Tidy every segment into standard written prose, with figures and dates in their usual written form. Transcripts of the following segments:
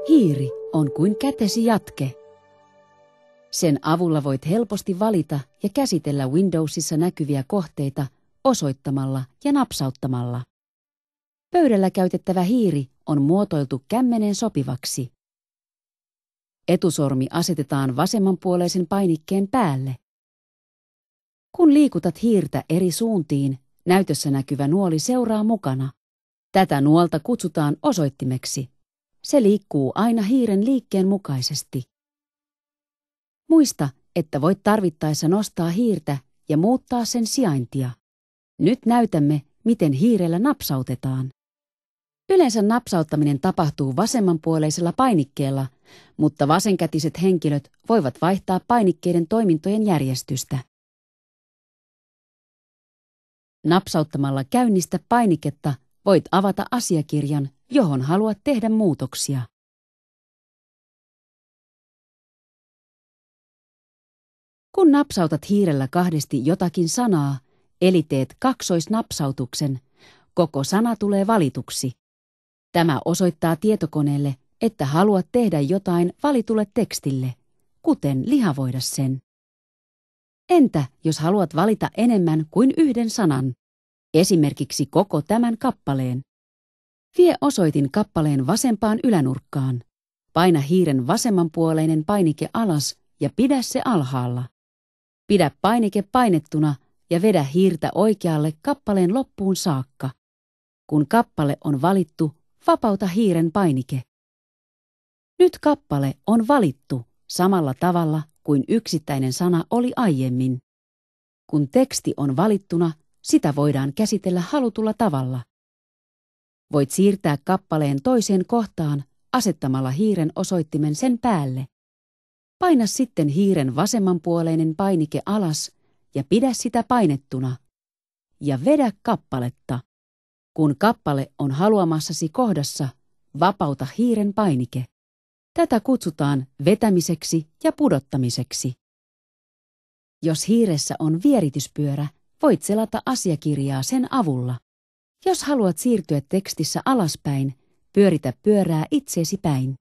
Hiiri on kuin kätesi jatke. Sen avulla voit helposti valita ja käsitellä Windowsissa näkyviä kohteita osoittamalla ja napsauttamalla. Pöydällä käytettävä hiiri on muotoiltu kämmeneen sopivaksi. Etusormi asetetaan vasemmanpuoleisen painikkeen päälle. Kun liikutat hiirtä eri suuntiin, näytössä näkyvä nuoli seuraa mukana. Tätä nuolta kutsutaan osoittimeksi. Se liikkuu aina hiiren liikkeen mukaisesti. Muista, että voit tarvittaessa nostaa hiirtä ja muuttaa sen sijaintia. Nyt näytämme, miten hiirellä napsautetaan. Yleensä napsauttaminen tapahtuu vasemmanpuoleisella painikkeella, mutta vasenkätiset henkilöt voivat vaihtaa painikkeiden toimintojen järjestystä. Napsauttamalla käynnistä painiketta voit avata asiakirjan, johon haluat tehdä muutoksia. Kun napsautat hiirellä kahdesti jotakin sanaa, eli teet kaksoisnapsautuksen, koko sana tulee valituksi. Tämä osoittaa tietokoneelle, että haluat tehdä jotain valitulle tekstille, kuten lihavoida sen. Entä jos haluat valita enemmän kuin yhden sanan, esimerkiksi koko tämän kappaleen? Vie osoitin kappaleen vasempaan ylänurkkaan. Paina hiiren vasemmanpuoleinen painike alas ja pidä se alhaalla. Pidä painike painettuna ja vedä hiirtä oikealle kappaleen loppuun saakka. Kun kappale on valittu, vapauta hiiren painike. Nyt kappale on valittu samalla tavalla kuin yksittäinen sana oli aiemmin. Kun teksti on valittuna, sitä voidaan käsitellä halutulla tavalla. Voit siirtää kappaleen toiseen kohtaan asettamalla hiiren osoittimen sen päälle. Paina sitten hiiren vasemmanpuoleinen painike alas ja pidä sitä painettuna. Ja vedä kappaletta. Kun kappale on haluamassasi kohdassa, vapauta hiiren painike. Tätä kutsutaan vetämiseksi ja pudottamiseksi. Jos hiiressä on vierityspyörä, voit selata asiakirjaa sen avulla. Jos haluat siirtyä tekstissä alaspäin, pyöritä pyörää itseesi päin.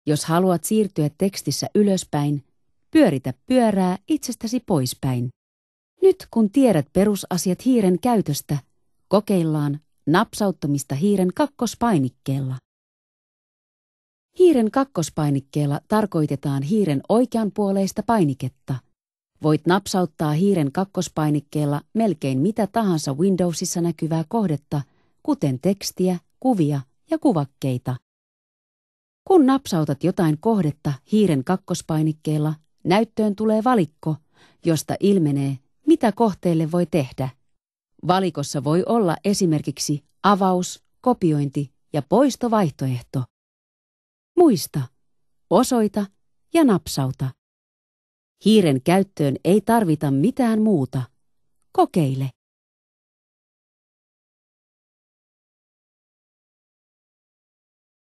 Jos haluat siirtyä tekstissä ylöspäin, pyöritä pyörää itsestäsi poispäin. Nyt kun tiedät perusasiat hiiren käytöstä, kokeillaan napsauttamista hiiren kakkospainikkeella. Hiiren kakkospainikkeella tarkoitetaan hiiren oikeanpuoleista painiketta. Voit napsauttaa hiiren kakkospainikkeella melkein mitä tahansa Windowsissa näkyvää kohdetta, kuten tekstiä, kuvia ja kuvakkeita. Kun napsautat jotain kohdetta hiiren kakkospainikkeella, näyttöön tulee valikko, josta ilmenee, mitä kohteelle voi tehdä. Valikossa voi olla esimerkiksi avaus, kopiointi ja poistovaihtoehto. Muista, osoita ja napsauta. Hiiren käyttöön ei tarvita mitään muuta. Kokeile.